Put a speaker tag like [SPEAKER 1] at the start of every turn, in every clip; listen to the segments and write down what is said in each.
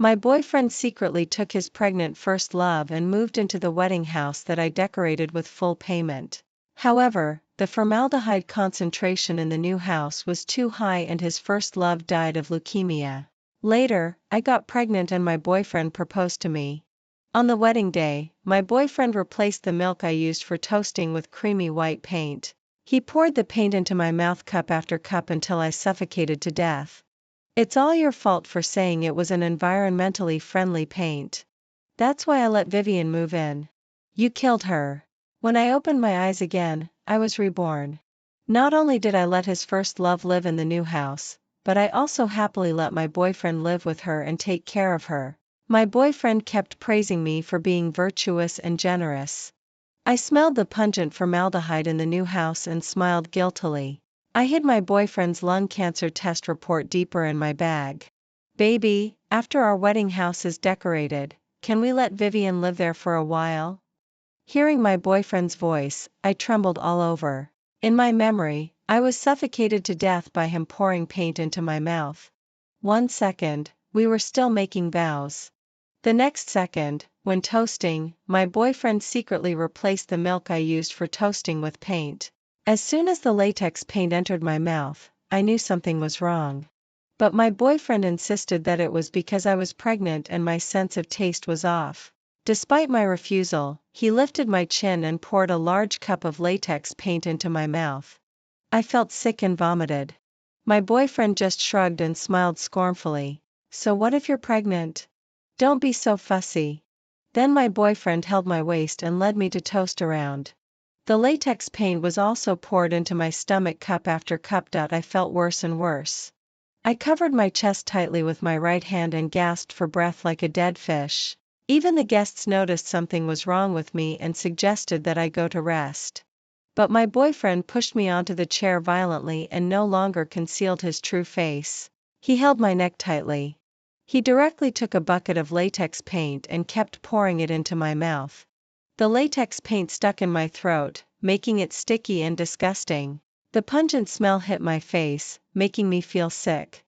[SPEAKER 1] My boyfriend secretly took his pregnant first love and moved into the wedding house that I decorated with full payment. However, the formaldehyde concentration in the new house was too high and his first love died of leukemia. Later, I got pregnant and my boyfriend proposed to me. On the wedding day, my boyfriend replaced the milk I used for toasting with creamy white paint. He poured the paint into my mouth cup after cup until I suffocated to death. It's all your fault for saying it was an environmentally friendly paint. That's why I let Vivian move in. You killed her. When I opened my eyes again, I was reborn. Not only did I let his first love live in the new house, but I also happily let my boyfriend live with her and take care of her. My boyfriend kept praising me for being virtuous and generous. I smelled the pungent formaldehyde in the new house and smiled guiltily. I hid my boyfriend's lung cancer test report deeper in my bag. Baby, after our wedding house is decorated, can we let Vivian live there for a while? Hearing my boyfriend's voice, I trembled all over. In my memory, I was suffocated to death by him pouring paint into my mouth. 1 second, we were still making vows. The next second, when toasting, my boyfriend secretly replaced the milk I used for toasting with paint. As soon as the latex paint entered my mouth, I knew something was wrong. But my boyfriend insisted that it was because I was pregnant and my sense of taste was off. Despite my refusal, he lifted my chin and poured a large cup of latex paint into my mouth. I felt sick and vomited. My boyfriend just shrugged and smiled scornfully. So what if you're pregnant? Don't be so fussy. Then my boyfriend held my waist and led me to toast around. The latex paint was also poured into my stomach cup after cup. I felt worse and worse. I covered my chest tightly with my right hand and gasped for breath like a dead fish. Even the guests noticed something was wrong with me and suggested that I go to rest. But my boyfriend pushed me onto the chair violently and no longer concealed his true face. He held my neck tightly. He directly took a bucket of latex paint and kept pouring it into my mouth. The latex paint stuck in my throat, making it sticky and disgusting. The pungent smell hit my face, making me feel sick.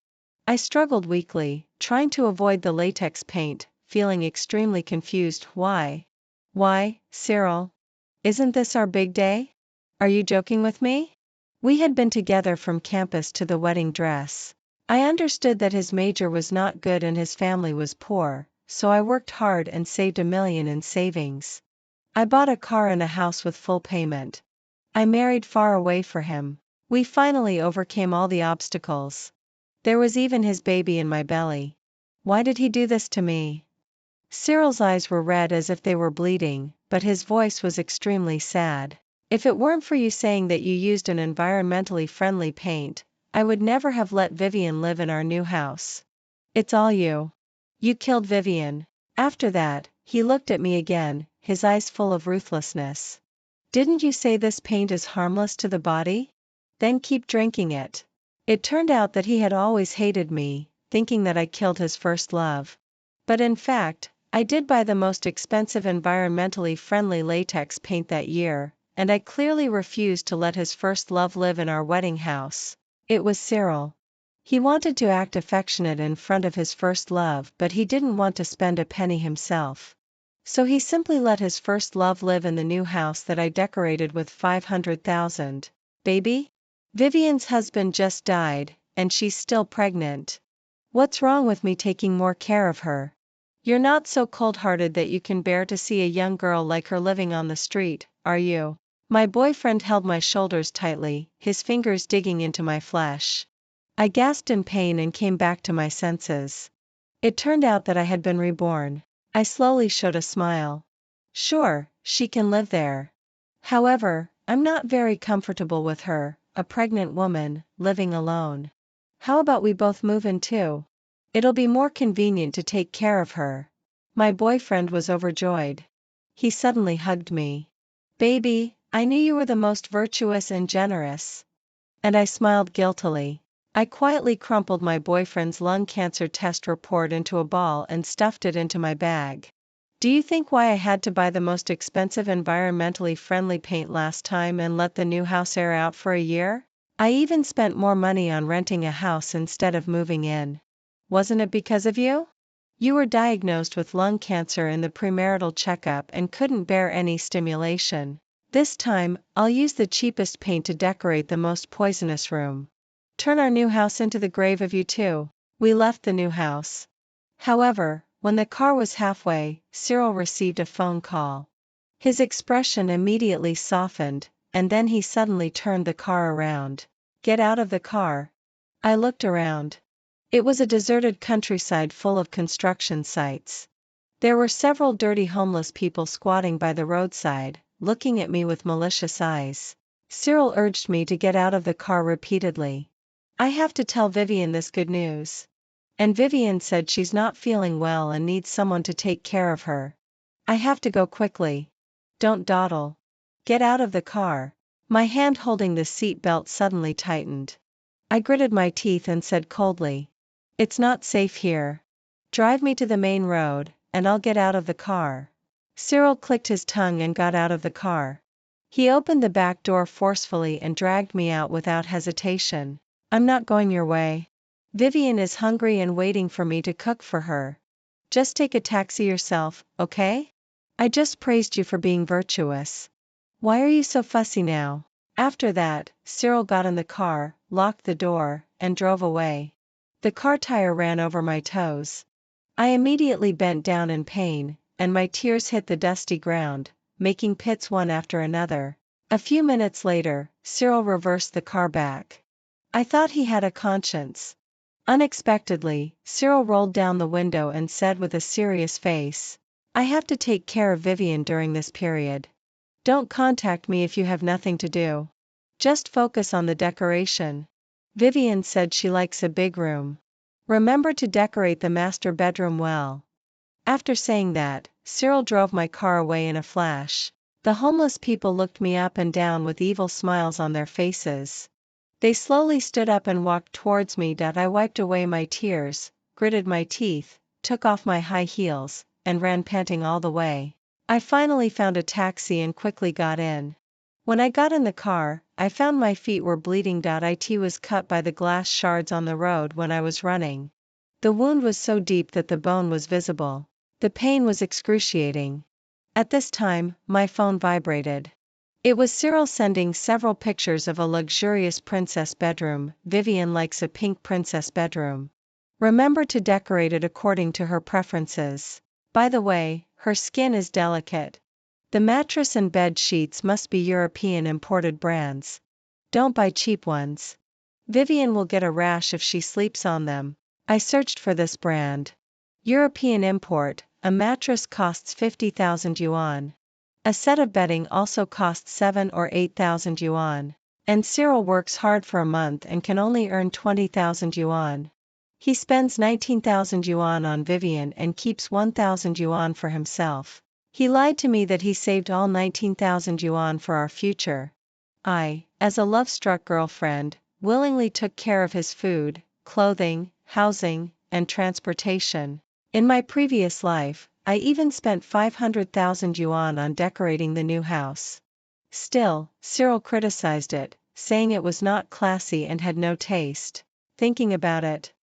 [SPEAKER 1] I struggled weakly, trying to avoid the latex paint, feeling extremely confused. Why? Why, Cyril? Isn't this our big day? Are you joking with me? We had been together from campus to the wedding dress. I understood that his major was not good and his family was poor, so I worked hard and saved $1 million in savings. I bought a car and a house with full payment. I married far away for him. We finally overcame all the obstacles. There was even his baby in my belly. Why did he do this to me? Cyril's eyes were red as if they were bleeding, but his voice was extremely sad. If it weren't for you saying that you used an environmentally friendly paint, I would never have let Vivian live in our new house. It's all you. You killed Vivian. After that, he looked at me again, his eyes full of ruthlessness. Didn't you say this paint is harmless to the body? Then keep drinking it. It turned out that he had always hated me, thinking that I killed his first love. But in fact, I did buy the most expensive environmentally friendly latex paint that year, and I clearly refused to let his first love live in our wedding house. It was Cyril. He wanted to act affectionate in front of his first love, but he didn't want to spend a penny himself. So he simply let his first love live in the new house that I decorated with $500,000. Baby? Vivian's husband just died, and she's still pregnant. What's wrong with me taking more care of her? You're not so cold-hearted that you can bear to see a young girl like her living on the street, are you? My boyfriend held my shoulders tightly, his fingers digging into my flesh. I gasped in pain and came back to my senses. It turned out that I had been reborn. I slowly showed a smile. Sure, she can live there. However, I'm not very comfortable with her, a pregnant woman, living alone. How about we both move in too? It'll be more convenient to take care of her. My boyfriend was overjoyed. He suddenly hugged me. Baby, I knew you were the most virtuous and generous. And I smiled guiltily. I quietly crumpled my boyfriend's lung cancer test report into a ball and stuffed it into my bag. Do you think why I had to buy the most expensive environmentally friendly paint last time and let the new house air out for a year? I even spent more money on renting a house instead of moving in. Wasn't it because of you? You were diagnosed with lung cancer in the premarital checkup and couldn't bear any stimulation. This time, I'll use the cheapest paint to decorate the most poisonous room. Turn our new house into the grave of you too. We left the new house. However, when the car was halfway, Cyril received a phone call. His expression immediately softened, and then he suddenly turned the car around. Get out of the car. I looked around. It was a deserted countryside full of construction sites. There were several dirty homeless people squatting by the roadside, looking at me with malicious eyes. Cyril urged me to get out of the car repeatedly. I have to tell Vivian this good news. And Vivian said she's not feeling well and needs someone to take care of her. I have to go quickly. Don't dawdle. Get out of the car. My hand holding the seat belt suddenly tightened. I gritted my teeth and said coldly, "It's not safe here. Drive me to the main road, and I'll get out of the car." Cyril clicked his tongue and got out of the car. He opened the back door forcefully and dragged me out without hesitation. "I'm not going your way. Vivian is hungry and waiting for me to cook for her. Just take a taxi yourself, okay? I just praised you for being virtuous. Why are you so fussy now?" After that, Cyril got in the car, locked the door, and drove away. The car tire ran over my toes. I immediately bent down in pain, and my tears hit the dusty ground, making pits one after another. A few minutes later, Cyril reversed the car back. I thought he had a conscience. Unexpectedly, Cyril rolled down the window and said with a serious face, "I have to take care of Vivian during this period. Don't contact me if you have nothing to do. Just focus on the decoration. Vivian said she likes a big room. Remember to decorate the master bedroom well." After saying that, Cyril drove my car away in a flash. The homeless people looked me up and down with evil smiles on their faces. They slowly stood up and walked towards me. I wiped away my tears, gritted my teeth, took off my high heels, and ran panting all the way. I finally found a taxi and quickly got in. When I got in the car, I found my feet were bleeding. It was cut by the glass shards on the road when I was running. The wound was so deep that the bone was visible. The pain was excruciating. At this time, my phone vibrated. It was Cyril sending several pictures of a luxurious princess bedroom. "Vivian likes a pink princess bedroom. Remember to decorate it according to her preferences. By the way, her skin is delicate. The mattress and bed sheets must be European imported brands. Don't buy cheap ones. Vivian will get a rash if she sleeps on them." I searched for this brand. European import, a mattress costs 50,000 yuan. A set of bedding also costs 7 or 8,000 yuan. And Cyril works hard for a month and can only earn 20,000 yuan. He spends 19,000 yuan on Vivian and keeps 1,000 yuan for himself. He lied to me that he saved all 19,000 yuan for our future. I, as a love-struck girlfriend, willingly took care of his food, clothing, housing, and transportation. In my previous life, I even spent 500,000 yuan on decorating the new house. Still, Cyril criticized it, saying it was not classy and had no taste. Thinking about it,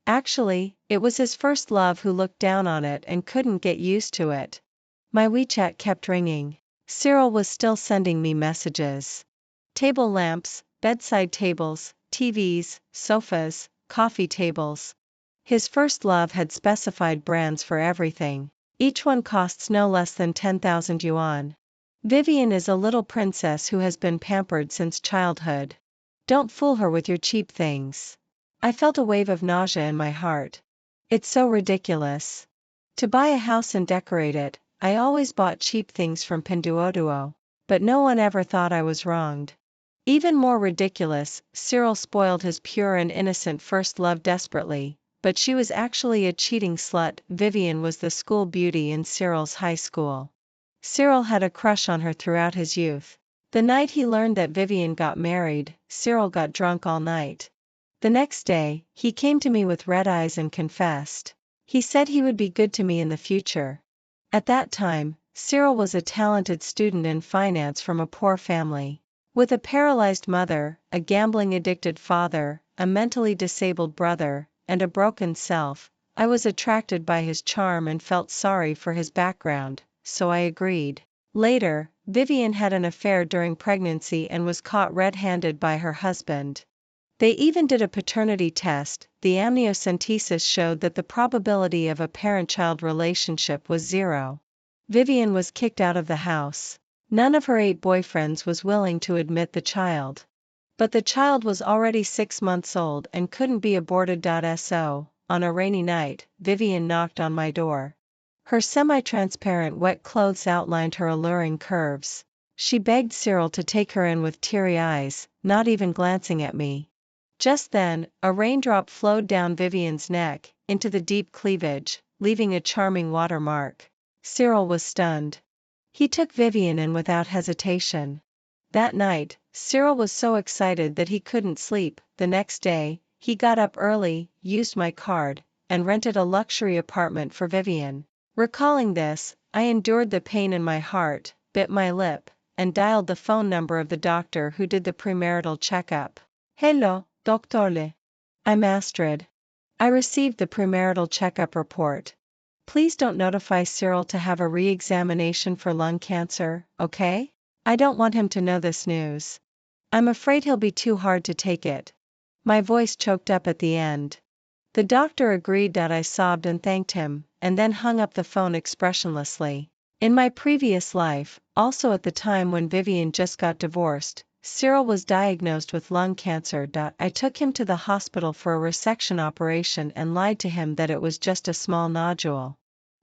[SPEAKER 1] actually, it was his first love who looked down on it and couldn't get used to it. My WeChat kept ringing. Cyril was still sending me messages. Table lamps, bedside tables, TVs, sofas, coffee tables. His first love had specified brands for everything. Each one costs no less than 10,000 yuan. Vivian is a little princess who has been pampered since childhood. Don't fool her with your cheap things. I felt a wave of nausea in my heart. It's so ridiculous. To buy a house and decorate it, I always bought cheap things from Pinduoduo, but no one ever thought I was wronged. Even more ridiculous, Cyril spoiled his pure and innocent first love desperately, but she was actually a cheating slut. Vivian was the school beauty in Cyril's high school. Cyril had a crush on her throughout his youth. The night he learned that Vivian got married, Cyril got drunk all night. The next day, he came to me with red eyes and confessed. He said he would be good to me in the future. At that time, Cyril was a talented student in finance from a poor family. With a paralyzed mother, a gambling-addicted father, a mentally disabled brother, and a broken self, I was attracted by his charm and felt sorry for his background, so I agreed. Later, Vivian had an affair during pregnancy and was caught red-handed by her husband. They even did a paternity test. The amniocentesis showed that the probability of a parent-child relationship was 0. Vivian was kicked out of the house. None of her 8 boyfriends was willing to admit the child. But the child was already 6 months old and couldn't be aborted. So, on a rainy night, Vivian knocked on my door. Her semi-transparent wet clothes outlined her alluring curves. She begged Cyril to take her in with teary eyes, not even glancing at me. Just then, a raindrop flowed down Vivian's neck, into the deep cleavage, leaving a charming watermark. Cyril was stunned. He took Vivian in without hesitation. That night, Cyril was so excited that he couldn't sleep. The next day, he got up early, used my card, and rented a luxury apartment for Vivian. Recalling this, I endured the pain in my heart, bit my lip, and dialed the phone number of the doctor who did the premarital checkup. Hello, doctorle. I'm Astrid. I received the premarital checkup report. Please don't notify Cyril to have a re-examination for lung cancer, okay? I don't want him to know this news. I'm afraid he'll be too hard to take it. My voice choked up at the end. The doctor agreed. I sobbed and thanked him, and then hung up the phone expressionlessly. In my previous life, also at the time when Vivian just got divorced, Cyril was diagnosed with lung cancer. I took him to the hospital for a resection operation and lied to him that it was just a small nodule.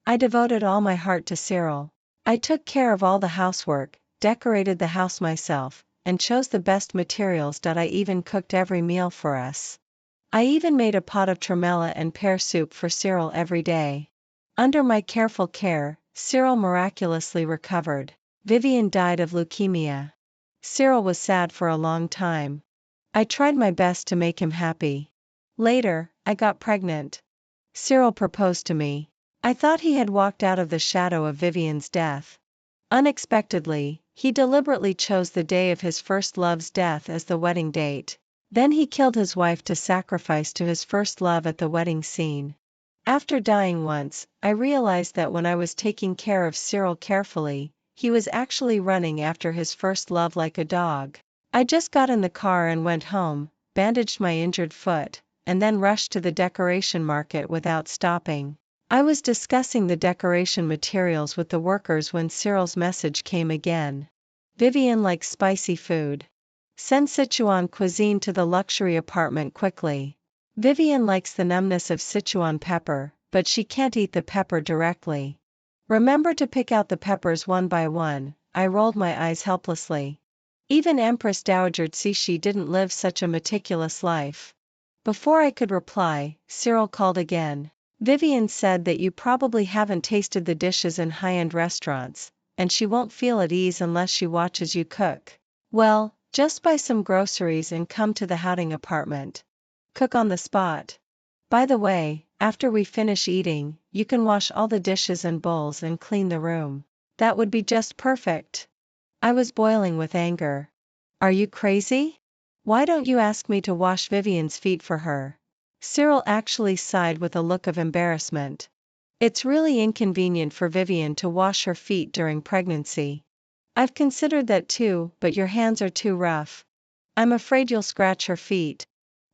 [SPEAKER 1] I devoted all my heart to Cyril. I took care of all the housework, decorated the house myself, and chose the best materials. I even cooked every meal for us. I even made a pot of tremella and pear soup for Cyril every day. Under my careful care, Cyril miraculously recovered. Vivian died of leukemia. Cyril was sad for a long time. I tried my best to make him happy. Later, I got pregnant. Cyril proposed to me. I thought he had walked out of the shadow of Vivian's death. Unexpectedly, he deliberately chose the day of his first love's death as the wedding date. Then he killed his wife to sacrifice to his first love at the wedding scene. After dying once, I realized that when I was taking care of Cyril carefully, he was actually running after his first love like a dog. I just got in the car and went home, bandaged my injured foot, and then rushed to the decoration market without stopping. I was discussing the decoration materials with the workers when Cyril's message came again. Vivian likes spicy food. Send Sichuan cuisine to the luxury apartment quickly. Vivian likes the numbness of Sichuan pepper, but she can't eat the pepper directly. Remember to pick out the peppers one by one. I rolled my eyes helplessly. Even Empress Dowager Cixi didn't live such a meticulous life. Before I could reply, Cyril called again. Vivian said that you probably haven't tasted the dishes in high-end restaurants, and she won't feel at ease unless she watches you cook. Well, just buy some groceries and come to the Houting apartment. Cook on the spot. By the way, after we finish eating, you can wash all the dishes and bowls and clean the room. That would be just perfect. I was boiling with anger. Are you crazy? Why don't you ask me to wash Vivian's feet for her? Cyril actually sighed with a look of embarrassment. It's really inconvenient for Vivian to wash her feet during pregnancy. I've considered that too, but your hands are too rough. I'm afraid you'll scratch her feet.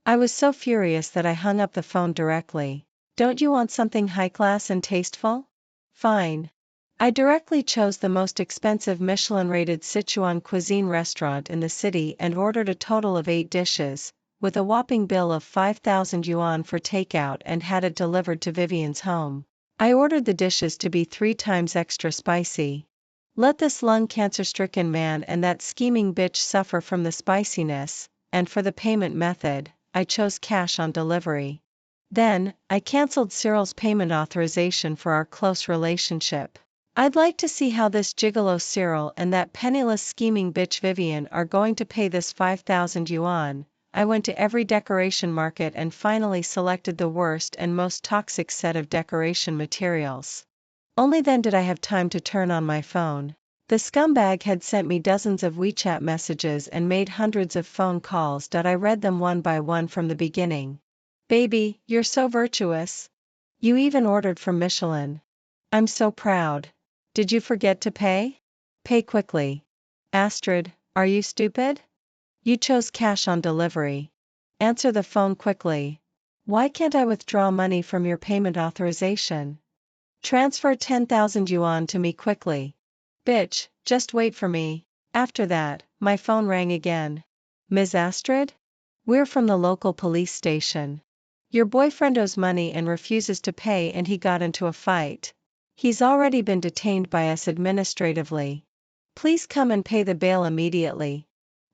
[SPEAKER 1] I was so furious that I hung up the phone directly. Don't you want something high-class and tasteful? Fine. I directly chose the most expensive Michelin-rated Sichuan cuisine restaurant in the city and ordered a total of 8 dishes, with a whopping bill of 5,000 yuan for takeout, and had it delivered to Vivian's home. I ordered the dishes to be 3 times extra spicy. Let this lung cancer-stricken man and that scheming bitch suffer from the spiciness, and for the payment method, I chose cash on delivery. Then, I cancelled Cyril's payment authorization for our close relationship. I'd like to see how this gigolo Cyril and that penniless scheming bitch Vivian are going to pay this 5,000 yuan. I went to every decoration market and finally selected the worst and most toxic set of decoration materials. Only then did I have time to turn on my phone. The scumbag had sent me dozens of WeChat messages and made hundreds of phone calls. I read them one by one from the beginning. Baby, you're so virtuous. You even ordered from Michelin. I'm so proud. Did you forget to pay? Pay quickly. Astrid, are you stupid? You chose cash on delivery. Answer the phone quickly. Why can't I withdraw money from your payment authorization? Transfer 10,000 yuan to me quickly. Bitch, just wait for me. After that, my phone rang again. Ms. Astrid? We're from the local police station. Your boyfriend owes money and refuses to pay, and he got into a fight. He's already been detained by us administratively. Please come and pay the bail immediately.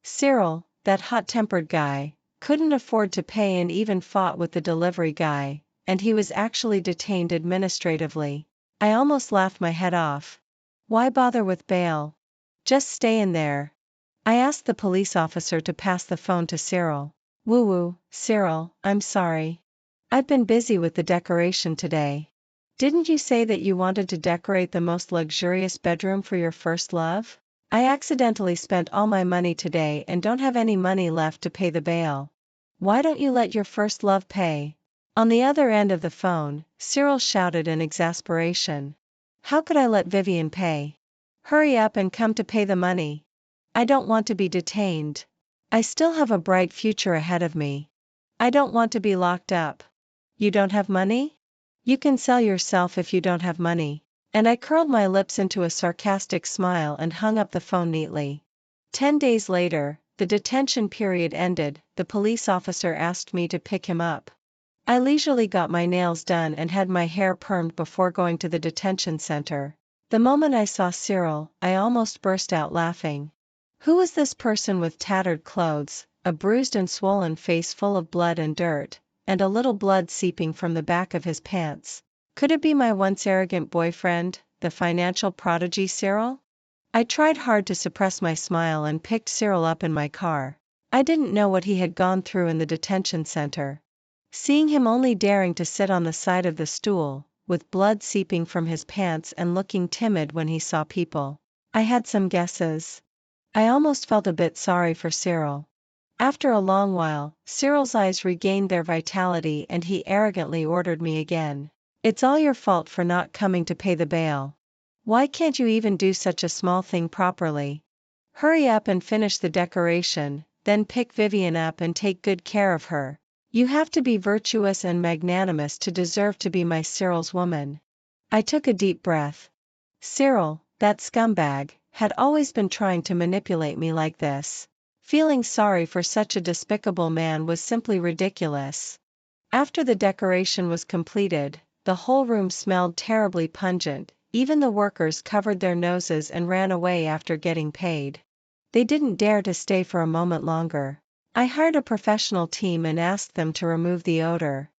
[SPEAKER 1] Cyril, that hot-tempered guy, couldn't afford to pay and even fought with the delivery guy, and he was actually detained administratively. I almost laughed my head off. Why bother with bail? Just stay in there. I asked the police officer to pass the phone to Cyril. Woo-woo, Cyril, I'm sorry. I've been busy with the decoration today. Didn't you say that you wanted to decorate the most luxurious bedroom for your first love? I accidentally spent all my money today and don't have any money left to pay the bail. Why don't you let your first love pay? On the other end of the phone, Cyril shouted in exasperation. How could I let Vivian pay? Hurry up and come to pay the money. I don't want to be detained. I still have a bright future ahead of me. I don't want to be locked up. You don't have money? You can sell yourself if you don't have money. And I curled my lips into a sarcastic smile and hung up the phone neatly. 10 days later, the detention period ended. The police officer asked me to pick him up. I leisurely got my nails done and had my hair permed before going to the detention center. The moment I saw Cyril, I almost burst out laughing. Who was this person with tattered clothes, a bruised and swollen face full of blood and dirt, and a little blood seeping from the back of his pants? Could it be my once arrogant boyfriend, the financial prodigy Cyril? I tried hard to suppress my smile and picked Cyril up in my car. I didn't know what he had gone through in the detention center. Seeing him only daring to sit on the side of the stool, with blood seeping from his pants and looking timid when he saw people, I had some guesses. I almost felt a bit sorry for Cyril. After a long while, Cyril's eyes regained their vitality and he arrogantly ordered me again. It's all your fault for not coming to pay the bail. Why can't you even do such a small thing properly? Hurry up and finish the decoration, then pick Vivian up and take good care of her. You have to be virtuous and magnanimous to deserve to be my Cyril's woman. I took a deep breath. Cyril, that scumbag, had always been trying to manipulate me like this. Feeling sorry for such a despicable man was simply ridiculous. After the decoration was completed, the whole room smelled terribly pungent. Even the workers covered their noses and ran away after getting paid. They didn't dare to stay for a moment longer. I hired a professional team and asked them to remove the odor.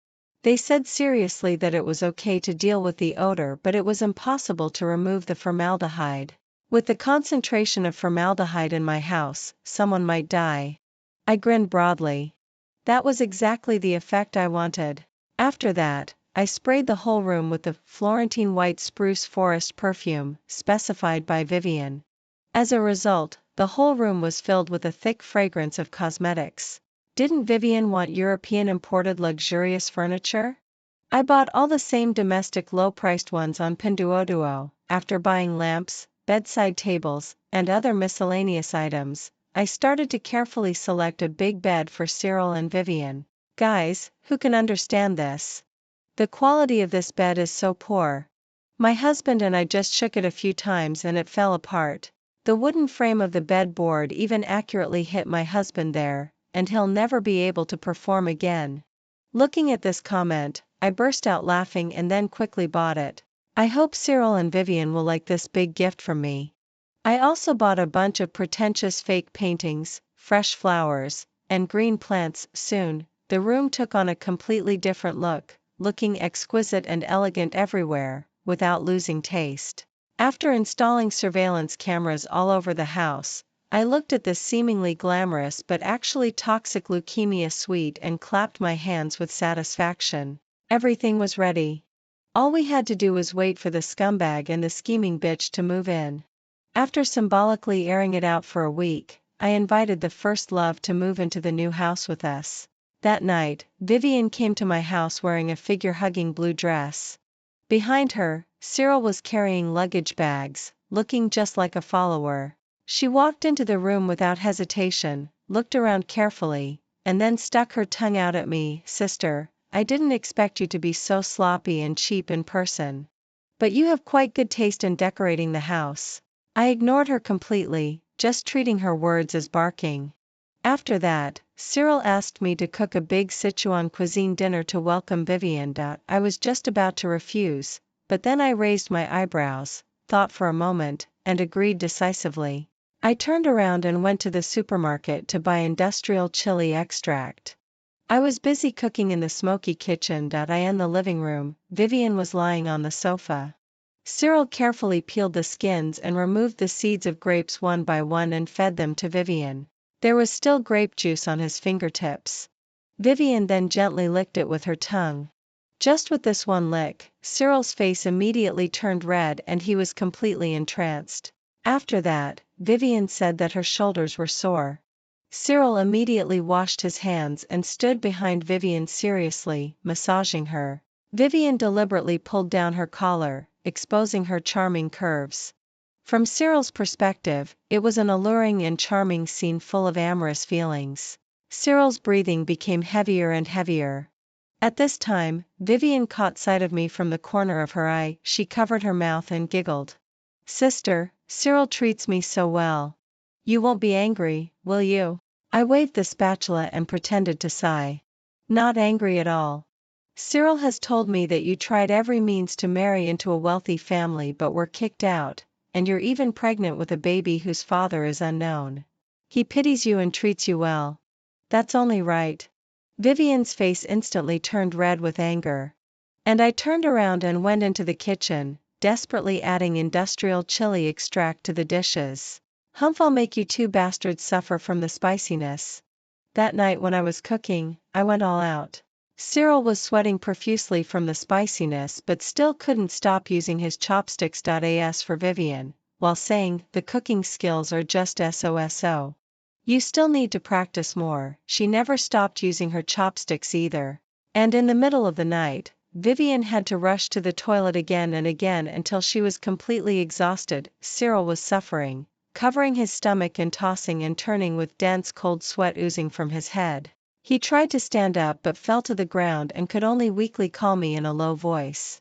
[SPEAKER 1] They said seriously that it was okay to deal with the odor, but it was impossible to remove the formaldehyde. With the concentration of formaldehyde in my house, someone might die. I grinned broadly. That was exactly the effect I wanted. After that, I sprayed the whole room with the Florentine white spruce forest perfume, specified by Vivian. As a result, the whole room was filled with a thick fragrance of cosmetics. Didn't Vivian want European imported luxurious furniture? I bought all the same domestic low-priced ones on Pinduoduo. After buying lamps, bedside tables, and other miscellaneous items, I started to carefully select a big bed for Cyril and Vivian. Guys, who can understand this? The quality of this bed is so poor. My husband and I just shook it a few times and it fell apart. The wooden frame of the bed board even accurately hit my husband there, and he'll never be able to perform again. Looking at this comment, I burst out laughing and then quickly bought it. I hope Cyril and Vivian will like this big gift from me. I also bought a bunch of pretentious fake paintings, fresh flowers, and green plants. Soon, the room took on a completely different look, looking exquisite and elegant everywhere, without losing taste. After installing surveillance cameras all over the house, I looked at this seemingly glamorous but actually toxic leukemia suite and clapped my hands with satisfaction. Everything was ready. All we had to do was wait for the scumbag and the scheming bitch to move in. After symbolically airing it out for a week, I invited the first love to move into the new house with us. That night, Vivian came to my house wearing a figure-hugging blue dress. Behind her, Cyril was carrying luggage bags, looking just like a follower. She walked into the room without hesitation, looked around carefully, and then stuck her tongue out at me. "Sister, I didn't expect you to be so sloppy and cheap in person. But you have quite good taste in decorating the house." I ignored her completely, just treating her words as barking. After that, Cyril asked me to cook a big Sichuan cuisine dinner to welcome Vivian. I was just about to refuse, but then I raised my eyebrows, thought for a moment, and agreed decisively. I turned around and went to the supermarket to buy industrial chili extract. I was busy cooking in the smoky kitchen. In the living room, Vivian was lying on the sofa. Cyril carefully peeled the skins and removed the seeds of grapes one by one and fed them to Vivian. There was still grape juice on his fingertips. Vivian then gently licked it with her tongue. Just with this one lick, Cyril's face immediately turned red and he was completely entranced. After that, Vivian said that her shoulders were sore. Cyril immediately washed his hands and stood behind Vivian seriously, massaging her. Vivian deliberately pulled down her collar, exposing her charming curves. From Cyril's perspective, it was an alluring and charming scene full of amorous feelings. Cyril's breathing became heavier and heavier. At this time, Vivian caught sight of me from the corner of her eye. She covered her mouth and giggled. "Sister, Cyril treats me so well. You won't be angry, will you?" I waved the spatula and pretended to sigh. "Not angry at all. Cyril has told me that you tried every means to marry into a wealthy family but were kicked out, and you're even pregnant with a baby whose father is unknown. He pities you and treats you well. That's only right." Vivian's face instantly turned red with anger. And I turned around and went into the kitchen, desperately adding industrial chili extract to the dishes. "Humph, I'll make you two bastards suffer from the spiciness." That night when I was cooking, I went all out. Cyril was sweating profusely from the spiciness but still couldn't stop using his chopsticks. As for Vivian, while saying, "The cooking skills are just so. You still need to practice more," she never stopped using her chopsticks either. And in the middle of the night, Vivian had to rush to the toilet again and again until she was completely exhausted. Cyril was suffering, covering his stomach and tossing and turning with dense cold sweat oozing from his head. He tried to stand up but fell to the ground and could only weakly call me in a low voice.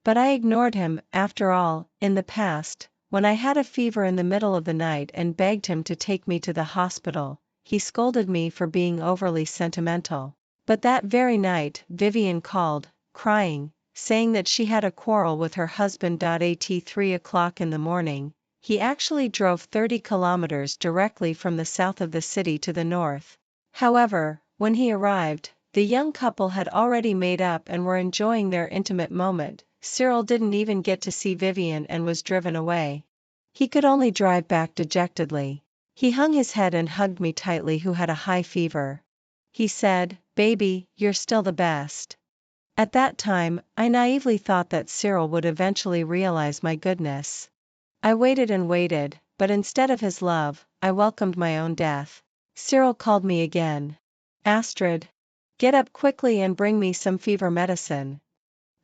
[SPEAKER 1] But I ignored him. After all, in the past, when I had a fever in the middle of the night and begged him to take me to the hospital, he scolded me for being overly sentimental. But that very night, Vivian called, crying, saying that she had a quarrel with her husband. At 3 o'clock in the morning, he actually drove 30 kilometers directly from the south of the city to the north. However, when he arrived, the young couple had already made up and were enjoying their intimate moment. Cyril didn't even get to see Vivian and was driven away. He could only drive back dejectedly. He hung his head and hugged me tightly, who had a high fever. He said, "Baby, you're still the best." At that time, I naively thought that Cyril would eventually realize my goodness. I waited and waited, but instead of his love, I welcomed my own death. Cyril called me again. "Astrid, get up quickly and bring me some fever medicine."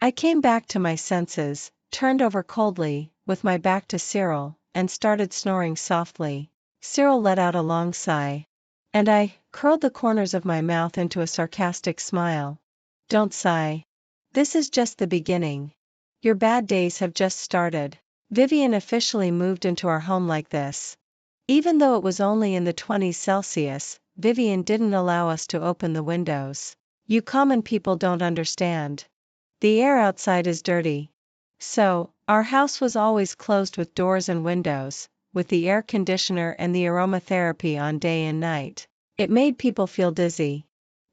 [SPEAKER 1] I came back to my senses, turned over coldly, with my back to Cyril, and started snoring softly. Cyril let out a long sigh. And I curled the corners of my mouth into a sarcastic smile. "Don't sigh. This is just the beginning. Your bad days have just started." Vivian officially moved into our home like this. Even though it was only in the 20s Celsius, Vivian didn't allow us to open the windows. "You common people don't understand. The air outside is dirty." So, our house was always closed with doors and windows, with the air conditioner and the aromatherapy on day and night. It made people feel dizzy.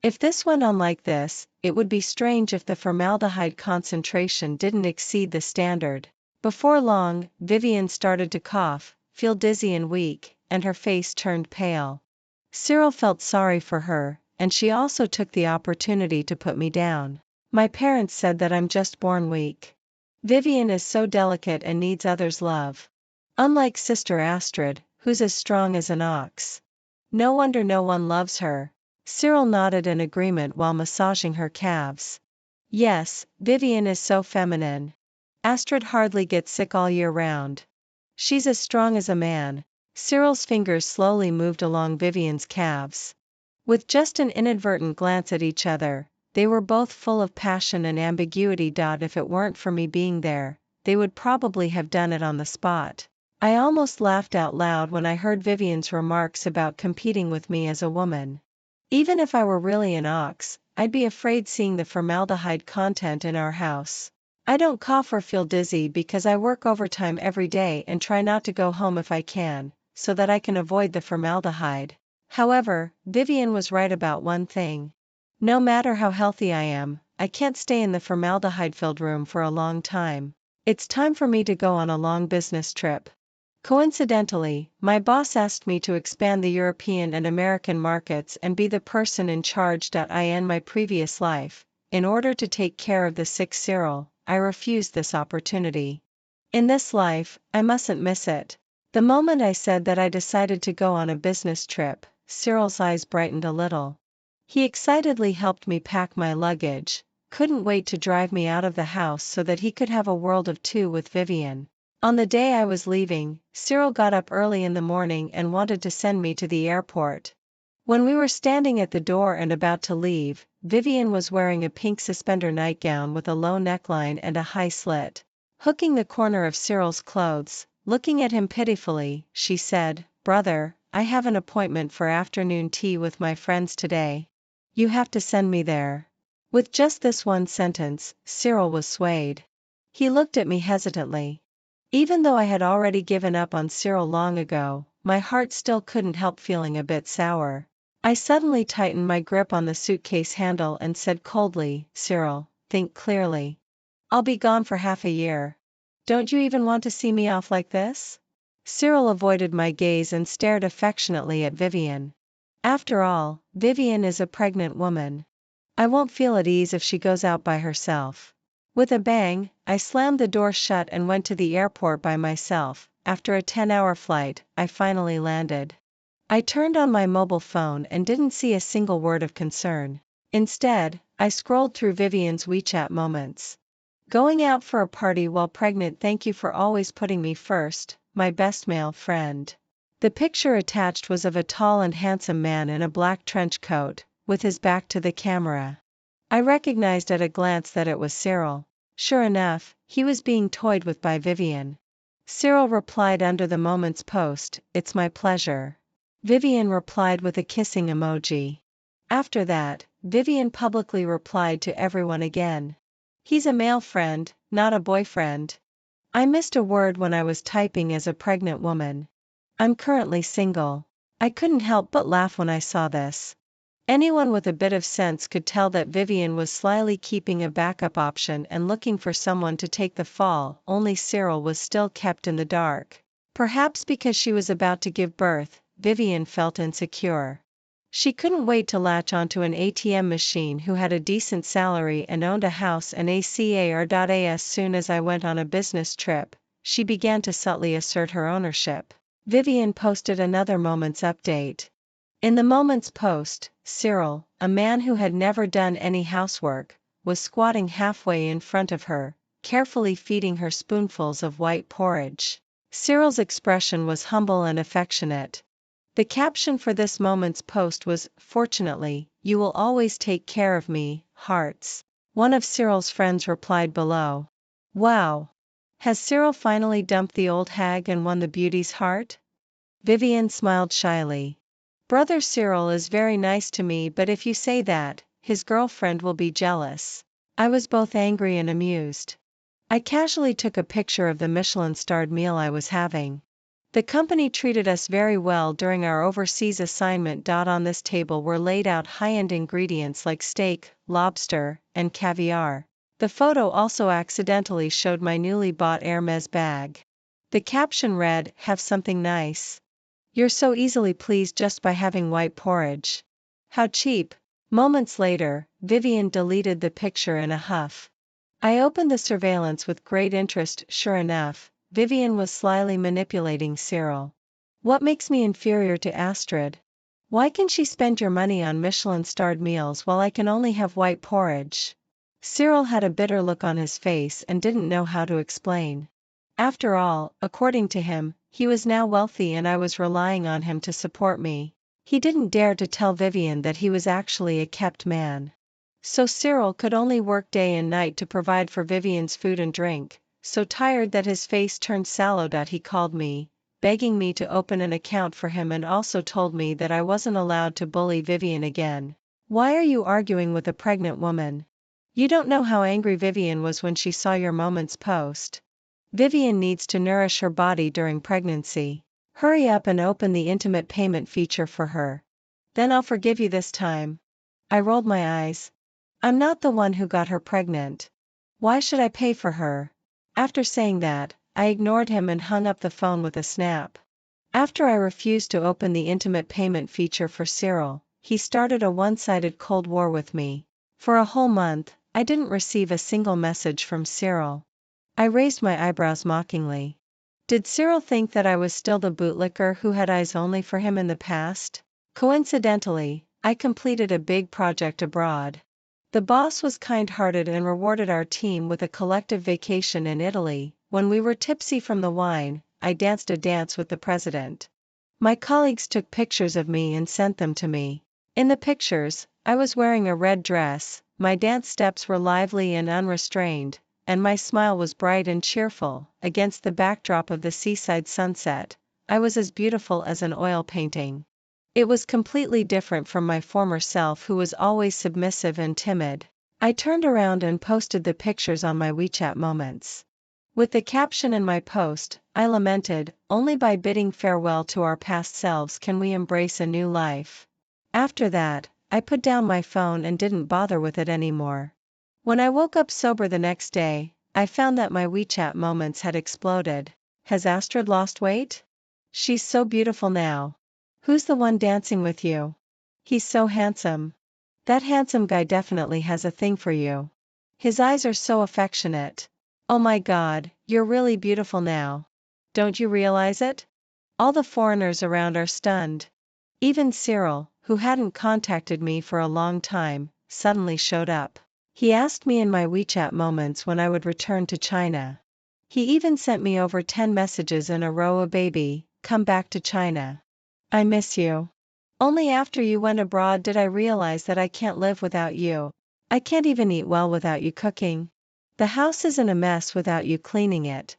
[SPEAKER 1] If this went on like this, it would be strange if the formaldehyde concentration didn't exceed the standard. Before long, Vivian started to cough, feel dizzy and weak, and her face turned pale. Cyril felt sorry for her, and she also took the opportunity to put me down. "My parents said that I'm just born weak. Vivian is so delicate and needs others' love. Unlike Sister Astrid, who's as strong as an ox. No wonder no one loves her." Cyril nodded in agreement while massaging her calves. Yes, Vivian is so feminine. Astrid hardly gets sick all year round. She's as strong as a man. Cyril's fingers slowly moved along Vivian's calves. With just an inadvertent glance at each other, they were both full of passion and ambiguity. If it weren't for me being there, they would probably have done it on the spot. I almost laughed out loud when I heard Vivian's remarks about competing with me as a woman. Even if I were really an ox, I'd be afraid seeing the formaldehyde content in our house. I don't cough or feel dizzy because I work overtime every day and try not to go home if I can, so that I can avoid the formaldehyde. However, Vivian was right about one thing. No matter how healthy I am, I can't stay in the formaldehyde-filled room for a long time. It's time for me to go on a long business trip. Coincidentally, my boss asked me to expand the European and American markets and be the person in charge. In my previous life, in order to take care of the sick Cyril, I refused this opportunity. In this life, I mustn't miss it. The moment I said that I decided to go on a business trip, Cyril's eyes brightened a little. He excitedly helped me pack my luggage, couldn't wait to drive me out of the house so that he could have a world of two with Vivian. On the day I was leaving, Cyril got up early in the morning and wanted to send me to the airport. When we were standing at the door and about to leave, Vivian was wearing a pink suspender nightgown with a low neckline and a high slit. Hooking the corner of Cyril's clothes, looking at him pitifully, she said, "Brother, I have an appointment for afternoon tea with my friends today. You have to send me there." With just this one sentence, Cyril was swayed. He looked at me hesitantly. Even though I had already given up on Cyril long ago, my heart still couldn't help feeling a bit sour. I suddenly tightened my grip on the suitcase handle and said coldly, "Cyril, think clearly. I'll be gone for half a year. Don't you even want to see me off like this?" Cyril avoided my gaze and stared affectionately at Vivian. After all, Vivian is a pregnant woman. I won't feel at ease if she goes out by herself. With a bang, I slammed the door shut and went to the airport by myself. After a 10-hour flight, I finally landed. I turned on my mobile phone and didn't see a single word of concern. Instead, I scrolled through Vivian's WeChat moments. Going out for a party while pregnant. Thank you for always putting me first, my best male friend. The picture attached was of a tall and handsome man in a black trench coat, with his back to the camera. I recognized at a glance that it was Cyril. Sure enough, he was being toyed with by Vivian. Cyril replied under the moment's post, "It's my pleasure." Vivian replied with a kissing emoji. After that, Vivian publicly replied to everyone again. "He's a male friend, not a boyfriend." I missed a word when I was typing as a pregnant woman. I'm currently single. I couldn't help but laugh when I saw this. Anyone with a bit of sense could tell that Vivian was slyly keeping a backup option and looking for someone to take the fall. Only Cyril was still kept in the dark. Perhaps because she was about to give birth, Vivian felt insecure. She couldn't wait to latch onto an ATM machine who had a decent salary and owned a house and a car. As soon as I went on a business trip, she began to subtly assert her ownership. Vivian posted another Moments update. In the Moments post, Cyril, a man who had never done any housework, was squatting halfway in front of her, carefully feeding her spoonfuls of white porridge. Cyril's expression was humble and affectionate. The caption for this Moments post was, "Fortunately, you will always take care of me, hearts." One of Cyril's friends replied below. Wow! Has Cyril finally dumped the old hag and won the beauty's heart? Vivian smiled shyly. Brother Cyril is very nice to me, but if you say that, his girlfriend will be jealous. I was both angry and amused. I casually took a picture of the Michelin-starred meal I was having. The company treated us very well during our overseas assignment. On this table were laid out high-end ingredients like steak, lobster, and caviar. The photo also accidentally showed my newly bought Hermes bag. The caption read, "Have something nice. You're so easily pleased just by having white porridge. How cheap." Moments later, Vivian deleted the picture in a huff. I opened the surveillance with great interest. Sure enough, Vivian was slyly manipulating Cyril. What makes me inferior to Astrid? Why can she spend your money on Michelin-starred meals while I can only have white porridge? Cyril had a bitter look on his face and didn't know how to explain. After all, according to him, he was now wealthy and I was relying on him to support me. He didn't dare to tell Vivian that he was actually a kept man. So Cyril could only work day and night to provide for Vivian's food and drink, so tired that his face turned sallow. He called me, begging me to open an account for him, and also told me that I wasn't allowed to bully Vivian again. Why are you arguing with a pregnant woman? You don't know how angry Vivian was when she saw your Moments post. Vivian needs to nourish her body during pregnancy. Hurry up and open the intimate payment feature for her. Then I'll forgive you this time. I rolled my eyes. I'm not the one who got her pregnant. Why should I pay for her? After saying that, I ignored him and hung up the phone with a snap. After I refused to open the intimate payment feature for Cyril, he started a one-sided Cold War with me. For a whole month, I didn't receive a single message from Cyril. I raised my eyebrows mockingly. Did Cyril think that I was still the bootlicker who had eyes only for him in the past? Coincidentally, I completed a big project abroad. The boss was kind-hearted and rewarded our team with a collective vacation in Italy. When we were tipsy from the wine, I danced a dance with the president. My colleagues took pictures of me and sent them to me. In the pictures, I was wearing a red dress, my dance steps were lively and unrestrained, and my smile was bright and cheerful. Against the backdrop of the seaside sunset, I was as beautiful as an oil painting. It was completely different from my former self, who was always submissive and timid. I turned around and posted the pictures on my WeChat Moments. With the caption in my post, I lamented, "Only by bidding farewell to our past selves can we embrace a new life." After that, I put down my phone and didn't bother with it anymore. When I woke up sober the next day, I found that my WeChat Moments had exploded. Has Astrid lost weight? She's so beautiful now. Who's the one dancing with you? He's so handsome. That handsome guy definitely has a thing for you. His eyes are so affectionate. Oh my God, you're really beautiful now. Don't you realize it? All the foreigners around are stunned. Even Cyril, who hadn't contacted me for a long time, suddenly showed up. He asked me in my WeChat Moments when I would return to China. He even sent me over 10 messages in a row: "A baby, come back to China. I miss you. Only after you went abroad did I realize that I can't live without you. I can't even eat well without you cooking. The house isn't a mess without you cleaning it.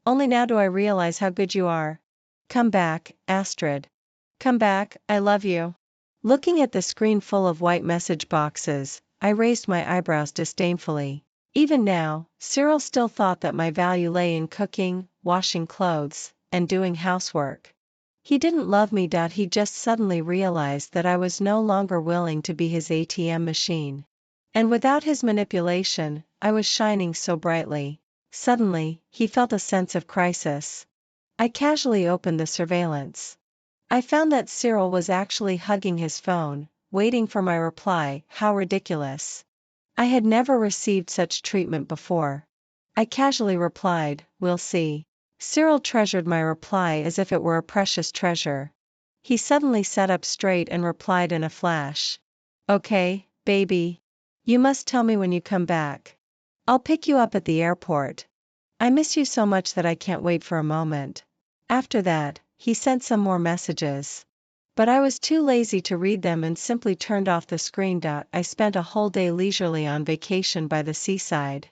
[SPEAKER 1] Only now do I realize how good you are. Come back, Astrid. Come back, I love you." Looking at the screen full of white message boxes, I raised my eyebrows disdainfully. Even now, Cyril still thought that my value lay in cooking, washing clothes, and doing housework. He didn't love me. He just suddenly realized that I was no longer willing to be his ATM machine. And without his manipulation, I was shining so brightly. Suddenly, he felt a sense of crisis. I casually opened the surveillance. I found that Cyril was actually hugging his phone, waiting for my reply. How ridiculous. I had never received such treatment before. I casually replied, "We'll see." Cyril treasured my reply as if it were a precious treasure. He suddenly sat up straight and replied in a flash. "Okay, baby. You must tell me when you come back. I'll pick you up at the airport. I miss you so much that I can't wait for a moment." After that, he sent some more messages. But I was too lazy to read them and simply turned off the screen. I spent a whole day leisurely on vacation by the seaside.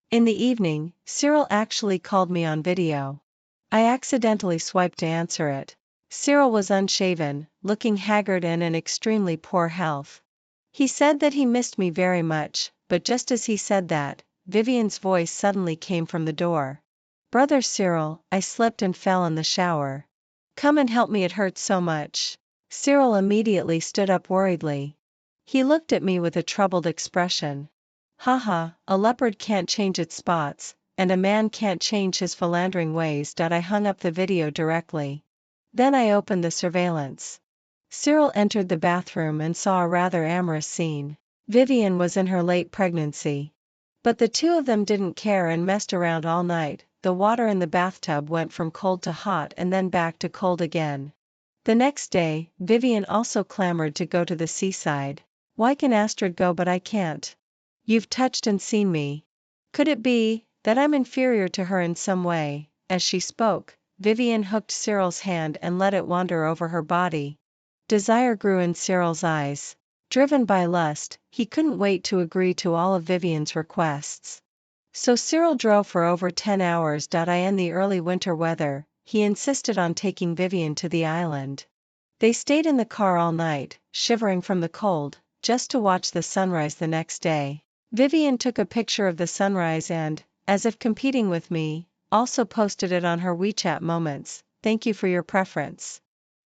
[SPEAKER 1] In the evening, Cyril actually called me on video. I accidentally swiped to answer it. Cyril was unshaven, looking haggard and in extremely poor health. He said that he missed me very much, but just as he said that, Vivian's voice suddenly came from the door. "Brother Cyril, I slipped and fell in the shower. Come and help me, it hurts so much." Cyril immediately stood up worriedly. He looked at me with a troubled expression. "Haha, a leopard can't change its spots, and a man can't change his philandering ways." I hung up the video directly. Then I opened the surveillance. Cyril entered the bathroom and saw a rather amorous scene. Vivian was in her late pregnancy. But the two of them didn't care and messed around all night. The water in the bathtub went from cold to hot and then back to cold again. The next day, Vivian also clamored to go to the seaside. Why can Astrid go but I can't? You've touched and seen me. Could it be that I'm inferior to her in some way? As she spoke, Vivian hooked Cyril's hand and let it wander over her body. Desire grew in Cyril's eyes. Driven by lust, he couldn't wait to agree to all of Vivian's requests. So Cyril drove for over 10 hours. In the early winter weather, he insisted on taking Vivian to the island. They stayed in the car all night, shivering from the cold, just to watch the sunrise the next day. Vivian took a picture of the sunrise and, as if competing with me, also posted it on her WeChat moments. Thank you for your preference.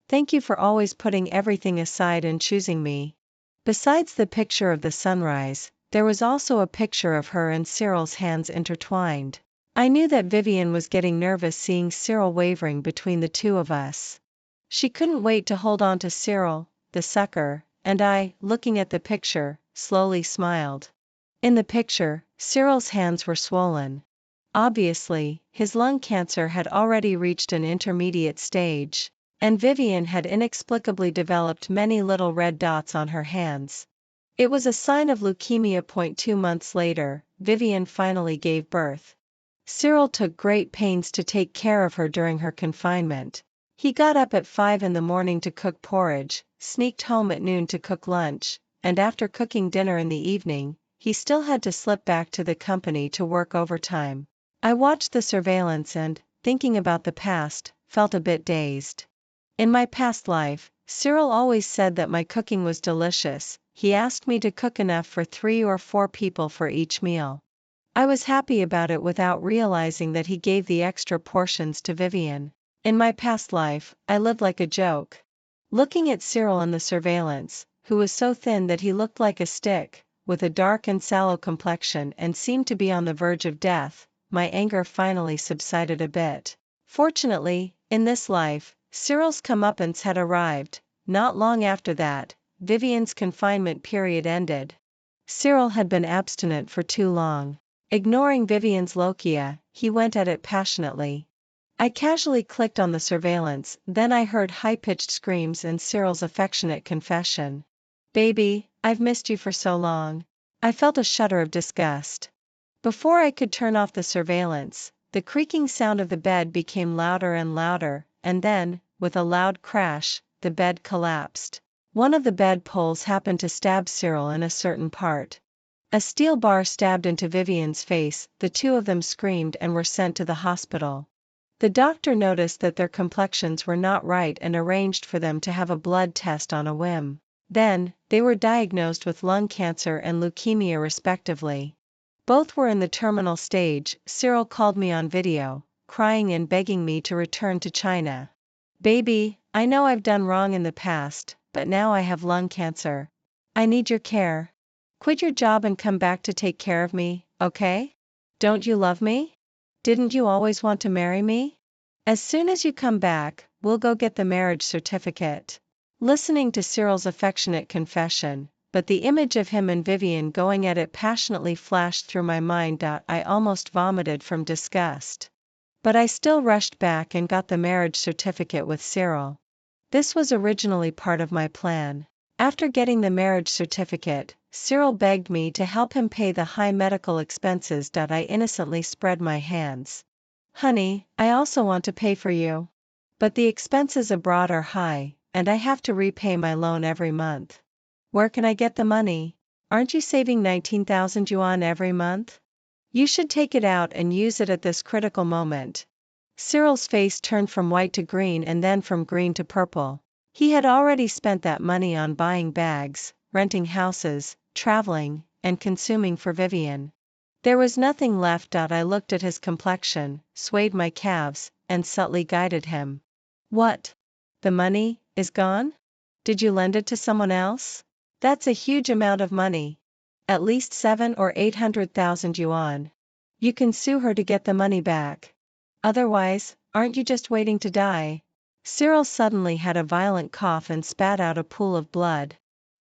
[SPEAKER 1] Thank you for always putting everything aside and choosing me. Besides the picture of the sunrise, there was also a picture of her and Cyril's hands intertwined. I knew that Vivian was getting nervous seeing Cyril wavering between the two of us. She couldn't wait to hold on to Cyril, the sucker, and I, looking at the picture, slowly smiled. In the picture, Cyril's hands were swollen. Obviously, his lung cancer had already reached an intermediate stage, and Vivian had inexplicably developed many little red dots on her hands. It was a sign of leukemia. 2 months later, Vivian finally gave birth. Cyril took great pains to take care of her during her confinement. He got up at 5 in the morning to cook porridge, sneaked home at noon to cook lunch, and after cooking dinner in the evening, he still had to slip back to the company to work overtime. I watched the surveillance and, thinking about the past, felt a bit dazed. In my past life, Cyril always said that my cooking was delicious. He asked me to cook enough for 3 or 4 people for each meal. I was happy about it without realizing that he gave the extra portions to Vivian. In my past life, I lived like a joke. Looking at Cyril in the surveillance, who was so thin that he looked like a stick, with a dark and sallow complexion and seemed to be on the verge of death, my anger finally subsided a bit. Fortunately, in this life, Cyril's comeuppance had arrived. Not long after that, Vivian's confinement period ended. Cyril had been abstinent for too long. Ignoring Vivian's leukemia, he went at it passionately. I casually clicked on the surveillance, then I heard high-pitched screams and Cyril's affectionate confession. Baby, I've missed you for so long. I felt a shudder of disgust. Before I could turn off the surveillance, the creaking sound of the bed became louder and louder, and then, with a loud crash, the bed collapsed. One of the bed poles happened to stab Cyril in a certain part. A steel bar stabbed into Vivian's face. The two of them screamed and were sent to the hospital. The doctor noticed that their complexions were not right and arranged for them to have a blood test on a whim. Then, they were diagnosed with lung cancer and leukemia respectively. Both were in the terminal stage. Cyril called me on video, crying and begging me to return to China. Baby, I know I've done wrong in the past, but now I have lung cancer. I need your care. Quit your job and come back to take care of me, okay? Don't you love me? Didn't you always want to marry me? As soon as you come back, we'll go get the marriage certificate. Listening to Cyril's affectionate confession, but the image of him and Vivian going at it passionately flashed through my mind. I almost vomited from disgust. But I still rushed back and got the marriage certificate with Cyril. This was originally part of my plan. After getting the marriage certificate, Cyril begged me to help him pay the high medical expenses. I innocently spread my hands. Honey, I also want to pay for you. But the expenses abroad are high, and I have to repay my loan every month. Where can I get the money? Aren't you saving 19,000 yuan every month? You should take it out and use it at this critical moment. Cyril's face turned from white to green and then from green to purple. He had already spent that money on buying bags, renting houses, traveling, and consuming for Vivian. There was nothing left. I looked at his complexion, swayed my calves, and subtly guided him. What? The money is gone? Did you lend it to someone else? That's a huge amount of money. At least 7 or 800,000 yuan. You can sue her to get the money back. Otherwise, aren't you just waiting to die? Cyril suddenly had a violent cough and spat out a pool of blood.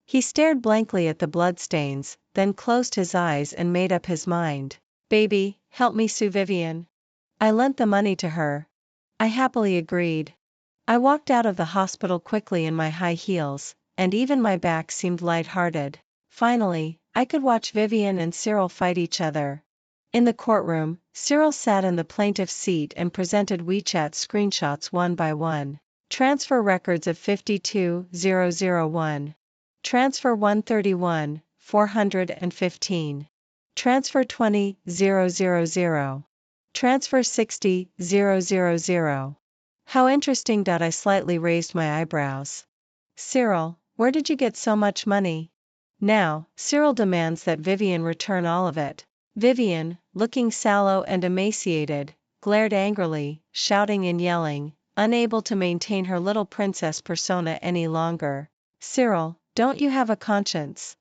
[SPEAKER 1] He stared blankly at the bloodstains, then closed his eyes and made up his mind. Baby, help me sue Vivian. I lent the money to her. I happily agreed. I walked out of the hospital quickly in my high heels, and even my back seemed light-hearted. Finally, I could watch Vivian and Cyril fight each other. In the courtroom, Cyril sat in the plaintiff's seat and presented WeChat screenshots one by one. Transfer records of 52,001. Transfer 131, 415. Transfer 20,000. Transfer 60,000. How interesting. I slightly raised my eyebrows. Cyril, where did you get so much money? Now, Cyril demands that Vivian return all of it. Vivian, looking sallow and emaciated, glared angrily, shouting and yelling, unable to maintain her little princess persona any longer. Cyril, don't you have a conscience?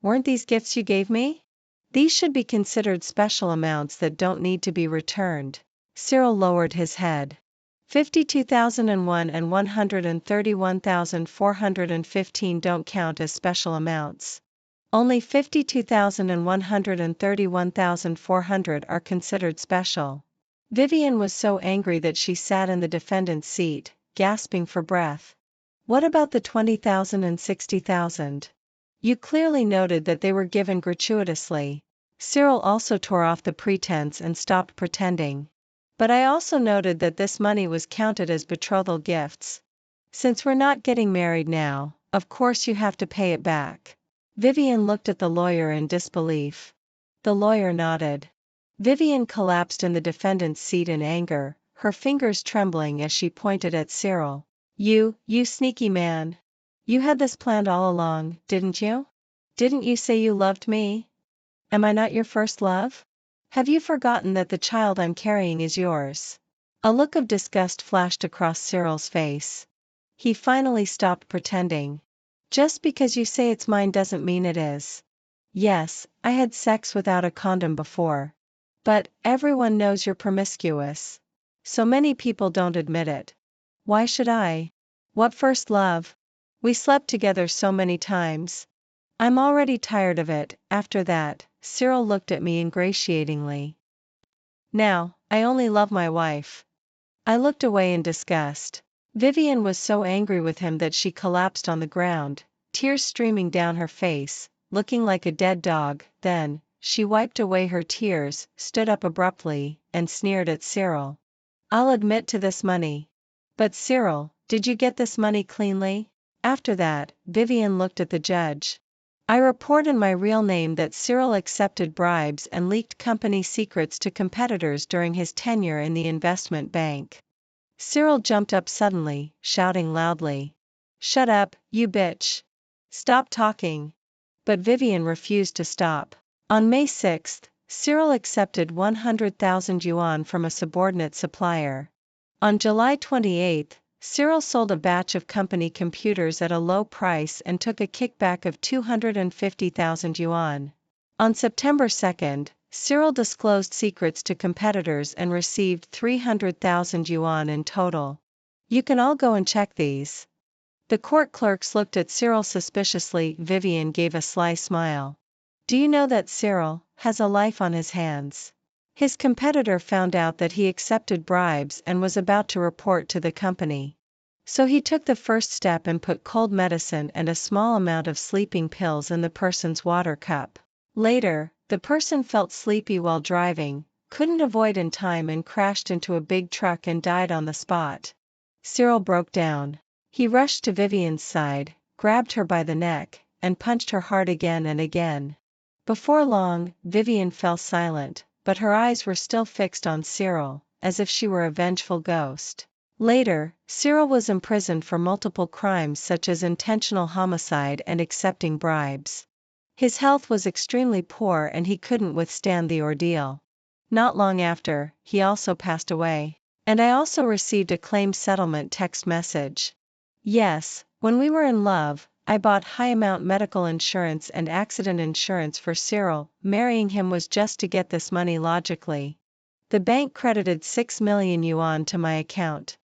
[SPEAKER 1] Weren't these gifts you gave me? These should be considered special amounts that don't need to be returned. Cyril lowered his head. 52,001 and 131,415 don't count as special amounts. Only 52,000 and 131,400 are considered special. Vivian was so angry that she sat in the defendant's seat, gasping for breath. What about the 20,000 and 60,000? You clearly noted that they were given gratuitously. Cyril also tore off the pretense and stopped pretending. But I also noted that this money was counted as betrothal gifts. Since we're not getting married now, of course you have to pay it back. Vivian looked at the lawyer in disbelief. The lawyer nodded. Vivian collapsed in the defendant's seat in anger, her fingers trembling as she pointed at Cyril. You sneaky man. You had this planned all along, didn't you? Didn't you say you loved me? Am I not your first love? Have you forgotten that the child I'm carrying is yours? A look of disgust flashed across Cyril's face. He finally stopped pretending. Just because you say it's mine doesn't mean it is. Yes, I had sex without a condom before. But everyone knows you're promiscuous. So many people don't admit it. Why should I? What first love? We slept together so many times. I'm already tired of it. After that, Cyril looked at me ingratiatingly. Now, I only love my wife. I looked away in disgust. Vivian was so angry with him that she collapsed on the ground, tears streaming down her face, looking like a dead dog. Then, she wiped away her tears, stood up abruptly, and sneered at Cyril. I'll admit to this money. But Cyril, did you get this money cleanly? After that, Vivian looked at the judge. I report in my real name that Cyril accepted bribes and leaked company secrets to competitors during his tenure in the investment bank. Cyril jumped up suddenly, shouting loudly. Shut up, you bitch. Stop talking. But Vivian refused to stop. On May 6, Cyril accepted 100,000 yuan from a subordinate supplier. On July 28, Cyril sold a batch of company computers at a low price and took a kickback of 250,000 yuan. On September 2, Cyril disclosed secrets to competitors and received 300,000 yuan in total. You can all go and check these. The court clerks looked at Cyril suspiciously. Vivian gave a sly smile. Do you know that Cyril has a life on his hands? His competitor found out that he accepted bribes and was about to report to the company. So he took the first step and put cold medicine and a small amount of sleeping pills in the person's water cup. Later, the person felt sleepy while driving, couldn't avoid in time and crashed into a big truck and died on the spot. Cyril broke down. He rushed to Vivian's side, grabbed her by the neck, and punched her hard again and again. Before long, Vivian fell silent, but her eyes were still fixed on Cyril, as if she were a vengeful ghost. Later, Cyril was imprisoned for multiple crimes such as intentional homicide and accepting bribes. His health was extremely poor and he couldn't withstand the ordeal. Not long after, he also passed away. And I also received a claim settlement text message. Yes, when we were in love, I bought high-amount medical insurance and accident insurance for Cyril. Marrying him was just to get this money logically. The bank credited 6 million yuan to my account.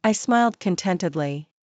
[SPEAKER 1] I smiled contentedly.